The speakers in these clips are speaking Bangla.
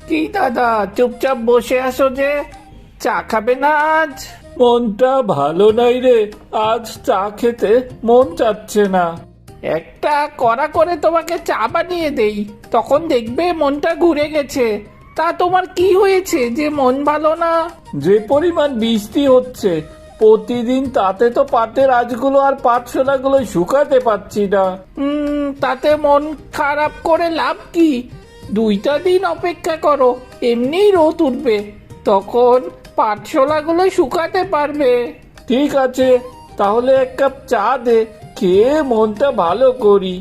কি দাদা, চুপচাপ বসে আছো যে? চা খাবে না আজ? মনটা ভালো নাই রে, আজ চা খেতে মন চাচ্ছে না। একটা কড়া করে তোমাকে চা বানিয়ে দেই, তখন দেখবে মনটা ঘুরে গেছে। তা তোমার কি হয়েছে যে মন ভালো না? যে পরিমাণ বৃষ্টি হচ্ছে প্রতিদিন, তাতে তো পাটের আঁশগুলো আর পাটশোলাগুলো শুকাতে পারছি না। তাতে মন খারাপ করে লাভ কি? 2টা দিন অপেক্ষা করো, এমনিই রোদ উঠবে, তখন পাটশোলাগুলো শুকাতে পারবে। ঠিক আছে, তাহলে 1 কাপ চা দে, খেয়ে মনটা ভালো করি।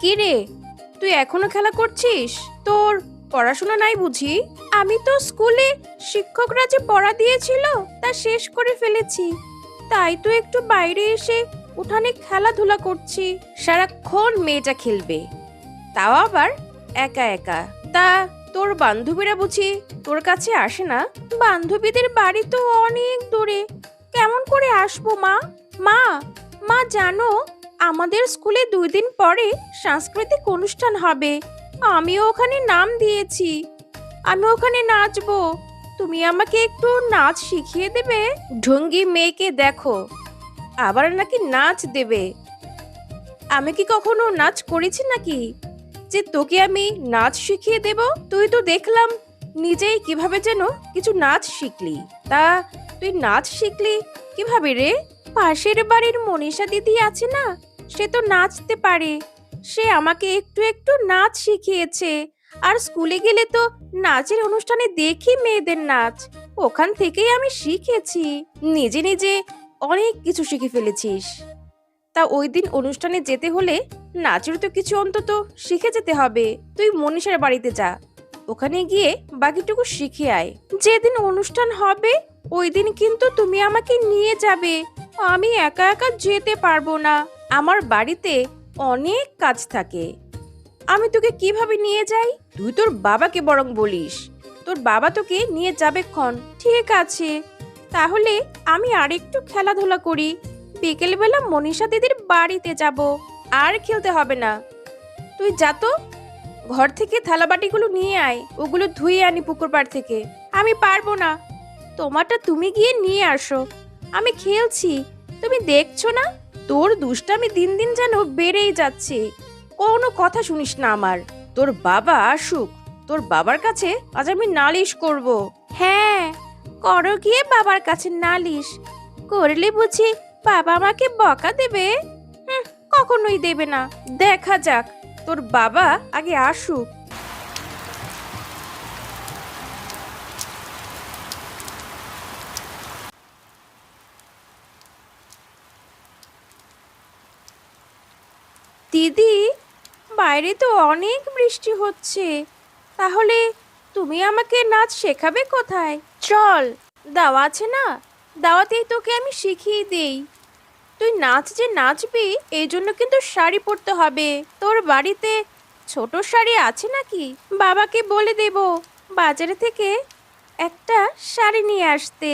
কি রে, তুই এখনো খেলা করছিস? তোর পড়াশোনা নাই বুঝি? আমি তো স্কুলে শিক্ষকরা যে পড়া দিয়েছিল তা শেষ করে ফেলেছি, তাই তো একটু বাইরে এসে উঠানে খেলাধুলা করছি। সারাক্ষণ মেয়েটা খেলবে, তাও আবার একা একা। তা তোর বান্ধবীরা বুঝি তোর কাছে আসে না? বান্ধবীদের বাড়ি তো অনেক দূরে, কেমন করে আসবো মা? মা, মা জানো, আমাদের স্কুলে 2 দিন পরে সাংস্কৃতিক অনুষ্ঠান হবে। আমিও ওখানে নাম দিয়েছি, আমি ওখানে নাচবো। তুমি আমাকে একটু নাচ শিখিয়ে দেবে? ঢঙ্গি মেয়েকে দেখো, আবার নাকি নাচ দেবে। আমি কি কখনো নাচ করেছি নাকি যে তোকে আমি নাচ শিখিয়ে দেব? তুই তো দেখলাম নিজেই কিভাবে যেন কিছু নাচ শিখলি। তা তুই নাচ শিখলি কিভাবে রে? পাশের বাড়ির মনীষা দিদি আছে না, সে তো নাচতে পারে, সে আমাকে একটু একটু নাচ শিখিয়েছে। আর স্কুলে গেলে তো নাচের অনুষ্ঠানে দেখি মেয়েদের নাচ, ওখান থেকেই আমি শিখেছি। নিজে নিজে অনেক কিছু শিখে ফেলেছিস। তা ওই দিন অনুষ্ঠানে যেতে হলে নাচের তো কিছু অন্তত শিখে যেতে হবে। তুই মনীষার বাড়িতে যা, ওখানে গিয়ে বাকিটুকু শিখে আয়। যেদিন অনুষ্ঠান হবে ওই দিন কিন্তু তুমি আমাকে নিয়ে যাবে, আমি একা একা যেতে পারবো না, আমার বাড়িতে অনেক কাজ থাকে। আমি তোকে কিভাবে নিয়ে যাই? তুই তোর বাবাকে বরং বলিস, তোর বাবা তোকে নিয়ে যাবে ক্ষণ। ঠিক আছে, তাহলে আমি আরেকটু খেলাধুলা করি, বিকেলবেলা মনীষা দিদির বাড়িতে যাব। আর খেলতে হবে না, তুই যা তো, ঘর থেকে থালাবাটিগুলো নিয়ে আয়, ওগুলো ধুয়ে আনি পুকুর পাড় থেকে। আমি পারবো না, তোমারটা তুমি গিয়ে নিয়ে আসো, আমি খেলছি। তুমি দেখছো না তোর দুষ্টামি দিন দিন যেন বেড়েই যাচ্ছে, কোনো কথা শুনিস না আমার। তোর বাবা আসুক, তোর বাবার কাছে আজ আমি নালিশ করব। হ্যাঁ, করো গিয়ে বাবার কাছে নালিশ, করলে বুঝি বাবা আমাকে বকা দেবে? কখনোই দেবে না, দেখা যাক, তোর বাবা আগে আসুক। দিদি, বাইরে তো অনেক বৃষ্টি হচ্ছে, তাহলে তুমি আমাকে নাচ শেখাবে কোথায়? চল, দাওয়া আছে না, দাওয়াতেই তোকে আমি শিখিয়ে দেই। তুই নাচ যে নাচবি এই জন্য কিন্তু শাড়ি পরতে হবে। তোর বাড়িতে ছোট শাড়ি আছে নাকি? বাবাকে বলে দেব বাজারে থেকে একটা শাড়ি নিয়ে আসতে।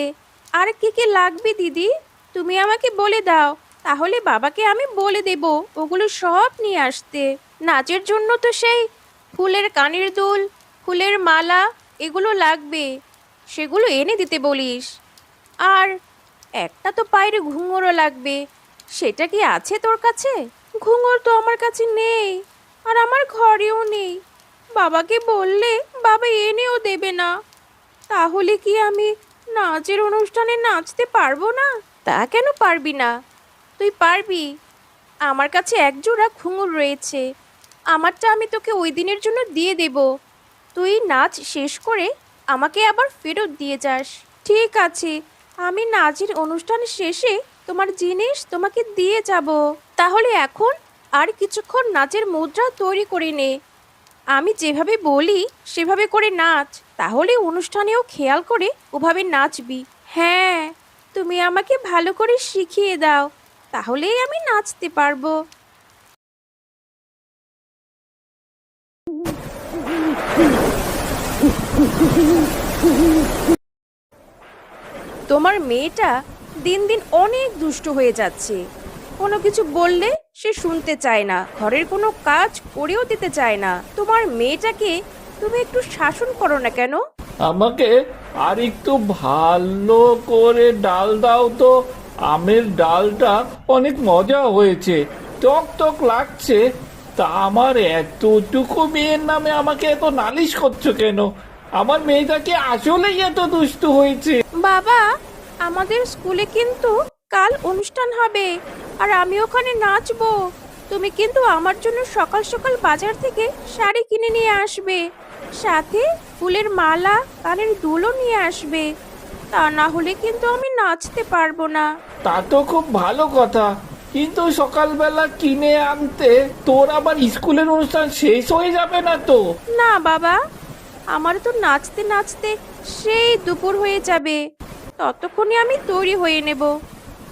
আর কি কি লাগবে দিদি তুমি আমাকে বলে দাও, তাহলে বাবাকে আমি বলে দেব ওগুলো সব নিয়ে আসতে। নাচের জন্য তো সেই ফুলের কানের দুল, ফুলের মালা এগুলো লাগবে, সেগুলো এনে দিতে বলিস। আর একটা তো পায়ের ঘুঙুরও লাগবে, সেটা কি আছে তোর কাছে? ঘুঙুর তো আমার কাছে নেই, আর আমার ঘরেও নেই। বাবাকে বললে বাবা এনেও দেবে না, তাহলে কি আমি নাচের অনুষ্ঠানে নাচতে পারবো না? তা কেন পারবি না, তুই পারবি। আমার কাছে এক জোড়া ঘুঙুর রয়েছে, আমারটা আমি তোকে ওই দিনের জন্য দিয়ে দেব, তুই নাচ শেষ করে আমাকে আবার ফেরত দিয়ে যাস। ঠিক আছে, আমি নাচের অনুষ্ঠান শেষে তোমার জিনিস তোমাকে দিয়ে যাব। তাহলে এখন আর কিছুক্ষণ নাচের মুদ্রা তৈরি করে নে, আমি যেভাবে বলি সেভাবে করে নাচ, তাহলে অনুষ্ঠানেও খেয়াল করে ওভাবে নাচবি। হ্যাঁ, তুমি আমাকে ভালো করে শিখিয়ে দাও, তাহলেই আমি নাচতে পারবো। তোমার মেয়েটা দিন দিন অনেক দুষ্ট হয়ে যাচ্ছে। কোনো কিছু বললে সে শুনতে চায় না, ঘরের কোনো কাজ করেও দিতে চায় না। তোমার মেয়েটাকে তুমি একটু শাসন করো না কেন? আমাকে আর একটু ভালো করে ডাল দাও তো। আমের ডালটা অনেক মজা হয়েছে, টক টক লাগছে। তা আমার এতটুকু মেয়ের নামে আমাকে এত নালিশ করছো কেন? আমার মেয়েটা কি আসলেই এত দুষ্টু হয়েছে? বাবা, আমাদের স্কুলে কিন্তু কাল অনুষ্ঠান হবে, আর আমি ওখানে নাচবো। তুমি কিন্তু আমার জন্য সকাল সকাল বাজার থেকে শাড়ি কিনে নিয়ে আসবে, সাথে ফুলের মালা, কানের দুলও নিয়ে আসবে। তা না হলে কিন্তু আমি নাচতে পারবো না। তা তো খুব ভালো কথা, কিন্তু সকালবেলা কিনে আনতে তোর আবার স্কুলের অনুষ্ঠান শেষ হয়ে যাবে না তো? না বাবা, আমার তো নাচতে নাচতে সেই দুপুর হয়ে যাবে। ততক্ষণে আমি তৈরি হয়ে নেব।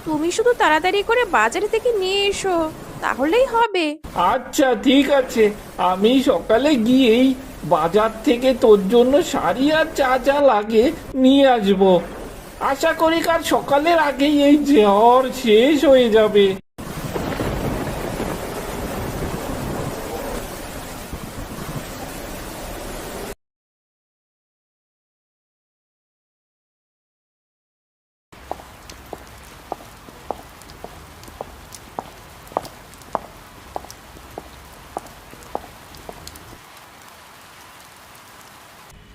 তুমি শুধু তাড়াতাড়ি করে বাজার থেকে নিয়ে এসো, তাহলেই হবে। আচ্ছা ঠিক আছে, আমি সকালে গিয়েই বাজার থেকে তোর জন্য শাড়ি আর যা যা লাগে নিয়ে আসবো। আশা করি কাল সকালের আগেই এই ঝড় শেষ হয়ে যাবে।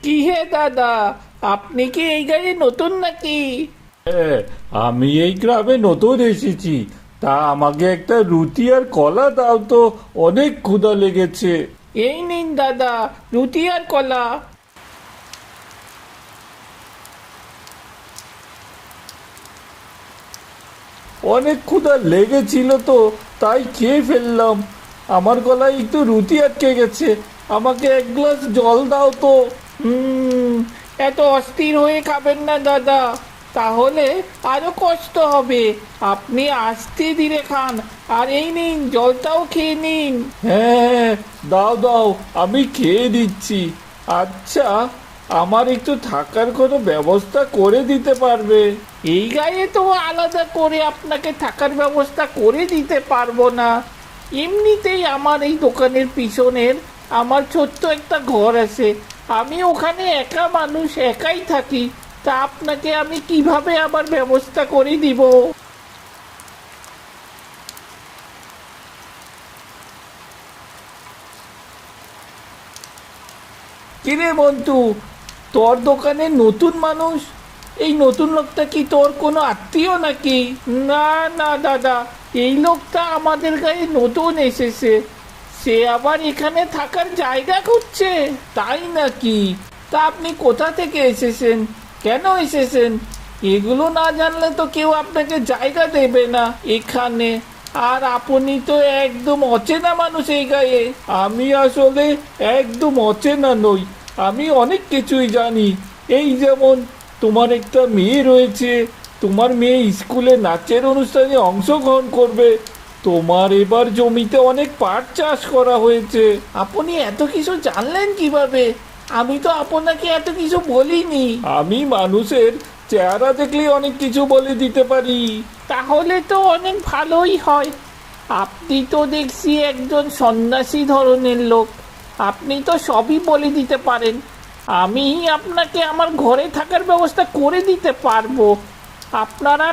কি হে দাদা, আপনি কি এই গাড়ি নতুন নাকি? হ্যাঁ, আমি এই গ্রামে নতুন এসেছি। তা আমাকে একটা রুটি আর কলা দাও তো, অনেক ক্ষুধা লেগেছে। এই নিন দাদা, রুটি আর কলা। অনেক ক্ষুধা লেগেছিল তো, তাই খেয়ে ফেললাম। আমার গলায় একটু রুটি আটকে গেছে, আমাকে এক গ্লাস জল দাও তো। এত অস্থির হয়ে খাবেন না দাদা, তাহলে আরো কষ্ট হবে। আপনি আস্তে ধীরে খান, আর এই নিন জলটাও খেয়ে নিন। হ্যাঁ, দাও দাও, আমি খেয়ে দিচ্ছি। আচ্ছা, আমার একটু থাকার কোনো ব্যবস্থা করে দিতে পারবে? এই গায়ে তো আলাদা করে আপনাকে থাকার ব্যবস্থা করে দিতে পারবো না। এমনিতেই আমার এই দোকানের পিছনের আমার ছোট্ট একটা ঘর আছে, আমি ওখানে একা মানুষ, একাই থাকি। তা আপনাকে আমি কিভাবে আবার ব্যবস্থা করে দিব? কিরে মন্টু, তোর দোকানে নতুন মানুষ? এই নতুন লোকটা কি তোর কোনো আত্মীয় নাকি? না না দাদা, এই লোকটা আমাদের গায়ে নতুন এসেছে। সে আবার এখানে থাকার জায়গা খুঁজছে। তাই নাকি? তা আপনি কোথা থেকে এসেছেন, কেন এসেছেন? এগুলো না জানলে তো কেউ আপনাকে জায়গা দেবে না এখানে। আর আপনি তো একদম অচেনা মানুষ এই গায়ে। আমি আসলে একদম অচেনা নই, আমি অনেক কিছুই জানি। এই যেমন তোমার একটা মেয়ে রয়েছে, তোমার মেয়ে স্কুলে নাচের অনুষ্ঠানে অংশগ্রহণ করবে। তোমার এবার জমিতে অনেক পাট চাষ করা হয়েছে। আপনি এত কিছু জানলেন কিভাবে? আমি তো আপনাকে এত কিছু বলিনি। আমি মানুষের চেহারা দেখলেই অনেক কিছু বলে দিতে পারি। তাহলে তো অনেক ভালোই হয়। আপনি তো দেখছি একজন সন্ন্যাসী ধরনের লোক, আপনি তো সবই বলে দিতে পারেন। আমি আপনাকে আমার ঘরে থাকার ব্যবস্থা করে দিতে পারবো। আপনারা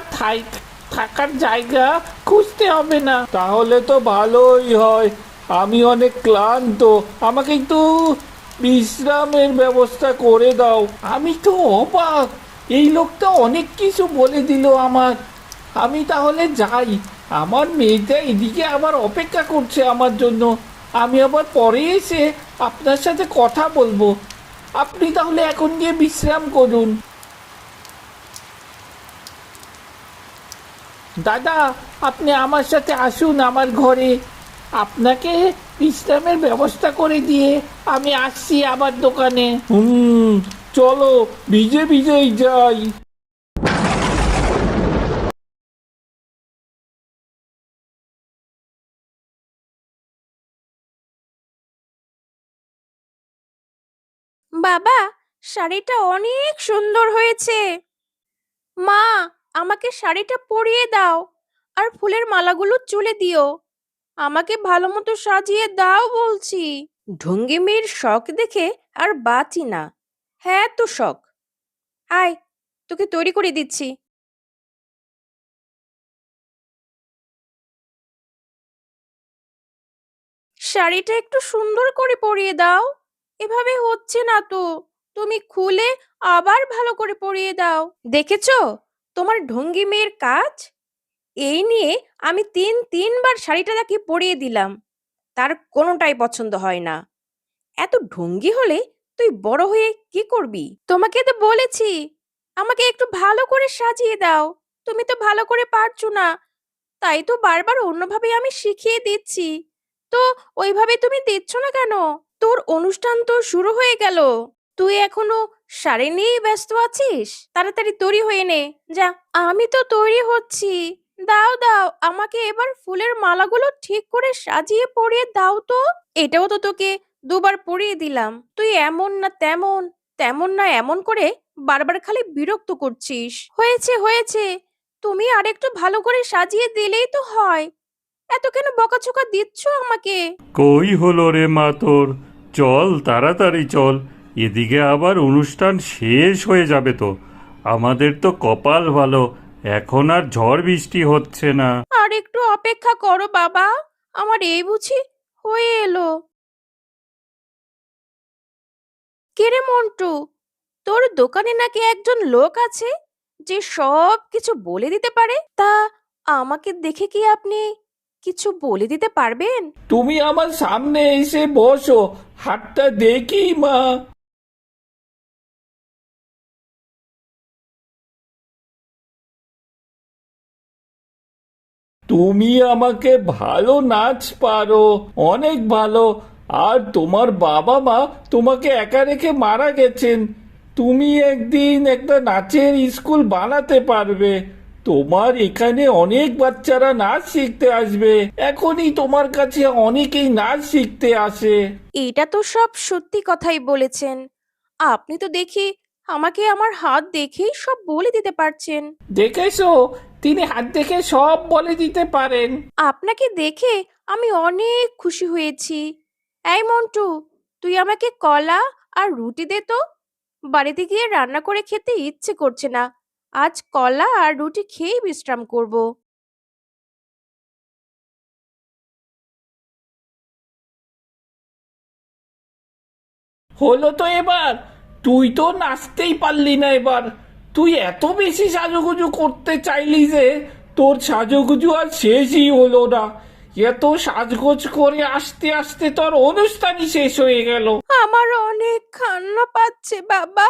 থাকার জায়গা খুঁজতে হবে না। তাহলে তো ভালোই হয়, আমি অনেক ক্লান্ত, আমাকে একটু বিশ্রামের ব্যবস্থা করে দাও। আমি তো অবাক, এই লোকটা অনেক কিছু বলে দিল আমার। আমি তাহলে যাই, আমার মেয়েটা এদিকে আবার অপেক্ষা করছে আমার জন্য। আমি আবার পরে এসে আপনার সাথে কথা বলবো। আপনি তাহলে এখন গিয়ে বিশ্রাম করুন। দাদা, আপনি আমার সাথে আসুন আমার ঘরে। আপনাকে বিশ্রামের ব্যবস্থা করে দিয়ে আমি আসছি আবার দোকানে। চলো, ভিজে ভিজেই যাই। বাবা, শাড়িটা অনেক সুন্দর হয়েছে। মা, আমাকে শাড়িটা পরিয়ে দাও আর ফুলের মালাগুলো চুলে দিও। আমাকে ভালো মতো সাজিয়ে দাও বলছি। ঢঙ্গি মেয়ের শখ দেখে আর বাঁচি না। হ্যাঁ তো শখ। আয়, তোকে তৈরি করে দিচ্ছি। শাড়িটা একটু সুন্দর করে পরিয়ে দাও। এভাবে হচ্ছে না তো। তুমি খুলে আবার ভালো করে পরিয়ে দাও। দেখেছো তোমার ঢঙ্গি মেয়ের কাজ? এই নিয়ে আমি তিনবার শাড়িটা তাকে পরিয়ে দিলাম, তার কোনোটাই পছন্দ হয় না। এত ঢঙ্গি হলে তুই বড় হয়ে কি করবি? তোমাকে তো বলেছি আমাকে একটু ভালো করে সাজিয়ে দাও। তুমি তো ভালো করে পারছো না, তাই তো বারবার অন্যভাবে আমি শিখিয়ে দিচ্ছি। তো ওইভাবে তুমি দিচ্ছ না কেন? তোর অনুষ্ঠান তো শুরু হয়ে গেল, তুই এখনো শাড়ি নিয়েই ব্যস্ত আছিস? তাড়াতাড়ি তৈরি হয়ে নে, যা। আমি তো তৈরি হচ্ছি। দাও দাও, আমাকে এবার ফুলের মালাগুলো ঠিক করে সাজিয়ে পরিয়ে দাও তো। এটাও তো তোকে দুবার পরিয়ে দিলাম, তুই এমন না তেমন, তেমন না এমন করে বারবার খালি বিরক্ত করছিস। হয়েছে হয়েছে, তুমি আরেকটু ভালো করে সাজিয়ে দিলেই তো হয়। এত কেন বকাঝকা দিচ্ছ আমাকে? কই হলো রে মা তোর? চল তাড়াতাড়ি চল, এদিকে আবার অনুষ্ঠান শেষ হয়ে যাবে তো। আমাদের তো কপাল ভালো, এখন আর ঝড় বৃষ্টি হচ্ছে না। আর একটু অপেক্ষা করো বাবা, আমার এই বুঝি হয়ে এলো। কেরে মন্টু, তোর দোকানে নাকি একজন লোক আছে যে সব কিছু বলে দিতে পারে? তা আমাকে দেখে কি আপনি কিছু বলে দিতে পারবেন? তুমি আমার সামনে এসে বসো, হাতটা দেখি মা। তুমি আমাকে ভালো নাচ পারো, অনেক ভালো। আর তোমার বাবা মা তোমাকে একা রেখে মারা গেছেন। তুমি একদিন একটা নাচের স্কুল বানাতে পারবে। তোমার এখানে অনেক বাচ্চারা নাচ শিখতে আসবে। এখনই তোমার কাছে অনেকেই নাচ শিখতে আসে। এটা তো সব সত্যি কথাই বলেছেন। আপনি তো দেখি আমাকে আমার হাত দেখেই সব বলে দিতে পারছেন। দেখেছো, তিনি হাত দেখে সব বলে দিতে পারেন। আপনাকে দেখে আমি অনেক খুশি হয়েছি। এই মন্টু, তুই আমাকে কলা আর রুটি দে তো। বাড়িতে গিয়ে রান্না করে খেতে ইচ্ছে করছে না। আজ কলা আর রুটি খেয়েই বিশ্রাম করব। হলো তো এবার, তুই তো নাচতেই পারলি না এবার। তুই এত বেশি সাজুগুজু করতে চাইলি যে তোর সাজুগুজু আর শেষই হলো না। এত সাজগোজ করে আসতে আসতে তোর অনুষ্ঠানই শেষ হয়ে গেল। আমার অনেক কান্না পাচ্ছে বাবা।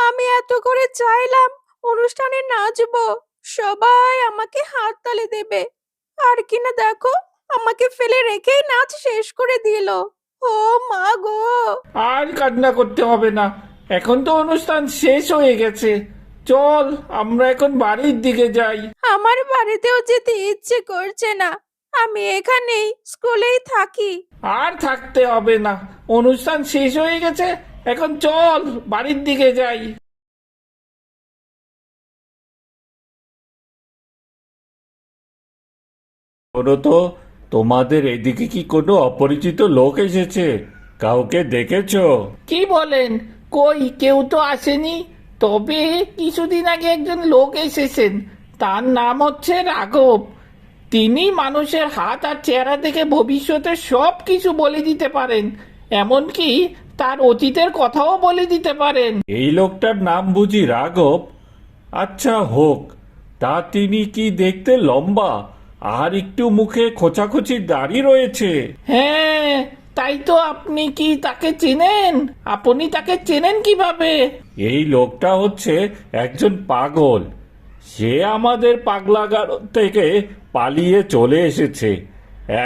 আমি এত করে চাইলাম অনুষ্ঠানে নাচবো, সবাই আমাকে হাততালি দেবে, আর কিনা দেখো আমাকে ফেলে রেখেই নাচ শেষ করে দিল। ও মা গো! আর কান্না করতে হবে না, এখন তো অনুষ্ঠান শেষ হয়ে গেছে। চল আমরা এখন বাড়ির দিকে যাই। আমার বাড়িতেও যেতে ইচ্ছে করছে না। আমি এখানেই স্কুলেই থাকি। আর থাকতে হবে না, অনুষ্ঠান শেষ হয়ে গেছে। এখন চল বাড়ির দিকে যাই। শোনো তো, তোমাদের এদিকে কি কোনো অপরিচিত লোক এসেছে? কাউকে দেখেছো? কি বলেন? কই, কেউ তো আসেনি। তবে কিছুদিন আগে একজন লোক এসেছেন, তার নাম হচ্ছে রাঘব। তিনি মানুষের হাত আর চেহারা দেখে ভবিষ্যতে সব কিছু বলে দিতে পারেন, এমনকি তার অতীতের কথাও বলে দিতে পারেন। এই লোকটার নাম বুঝি রাঘব? আচ্ছা হোক। তা তিনি কি দেখতে লম্বা আর একটু মুখে খোঁচাখুচি দাড়ি রয়েছে? হ্যাঁ, তাই তো। আপনি কি তাকে চেনেন? আপনি তাকে চেনেন কিভাবে? এই লোকটা হচ্ছে একজন পাগল। সে আমাদের পাগলাগার থেকে পালিয়ে চলে এসেছে।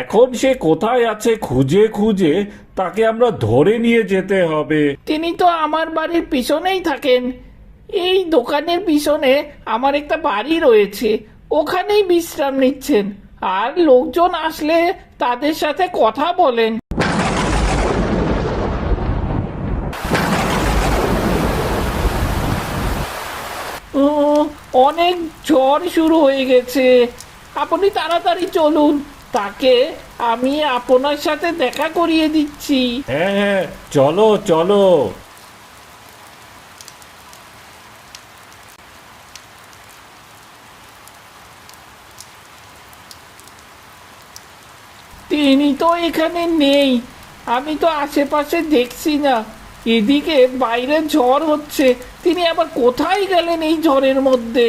এখন সে কোথায় আছে খুঁজে খুঁজে তাকে আমরা ধরে নিয়ে যেতে হবে। তিনি তো আমার বাড়ির পিছনেই থাকেন। এই দোকানের পিছনে আমার একটা বাড়ি রয়েছে, ওখানেই বিশ্রাম নিচ্ছেন। আর লোকজন আসলে তাদের সাথে কথা বলেন। অনেক ঝড় শুরু হয়ে গেছে। আপনি তাড়াতাড়ি চলুন, তাকে আমি আপনার সাথে দেখা করিয়ে দিচ্ছি। হ্যাঁ হ্যাঁ, চলো চলো। তিনি তো এখানে নেই, আমি তো আশেপাশে দেখছি না। এদিকে বাইরে ঝড় হচ্ছে, তিনি আবার কোথায় গেলেন এই ঝড়ের মধ্যে?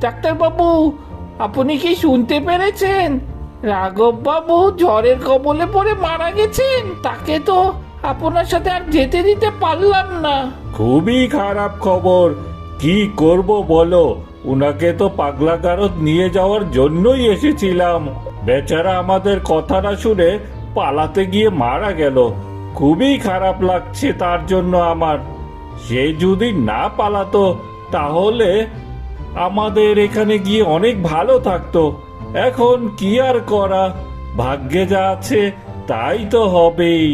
ডাক্তারবাবু, আপনি কি শুনতে পেরেছেন? রাঘব বাবু ঝড়ের কবলে পড়ে মারা গেছেন। তাকে তো আপনার সাথে আর যেতে দিতে পারলাম না। খুবই খারাপ খবর। কি করব বলো, উনাকে তো পাগলাগারদ নিয়ে যাওয়ার জন্যই এসেছিলাম। বেচারা আমাদের কথা না শুনে পালাতে গিয়ে মারা গেল। খুবই খারাপ লাগছে তার জন্য আমার। সে যদি না পালাতো তাহলে আমাদের এখানে গিয়ে অনেক ভালো থাকতো। এখন কি আর করা, ভাগ্যে যা আছে তাই তো হবেই।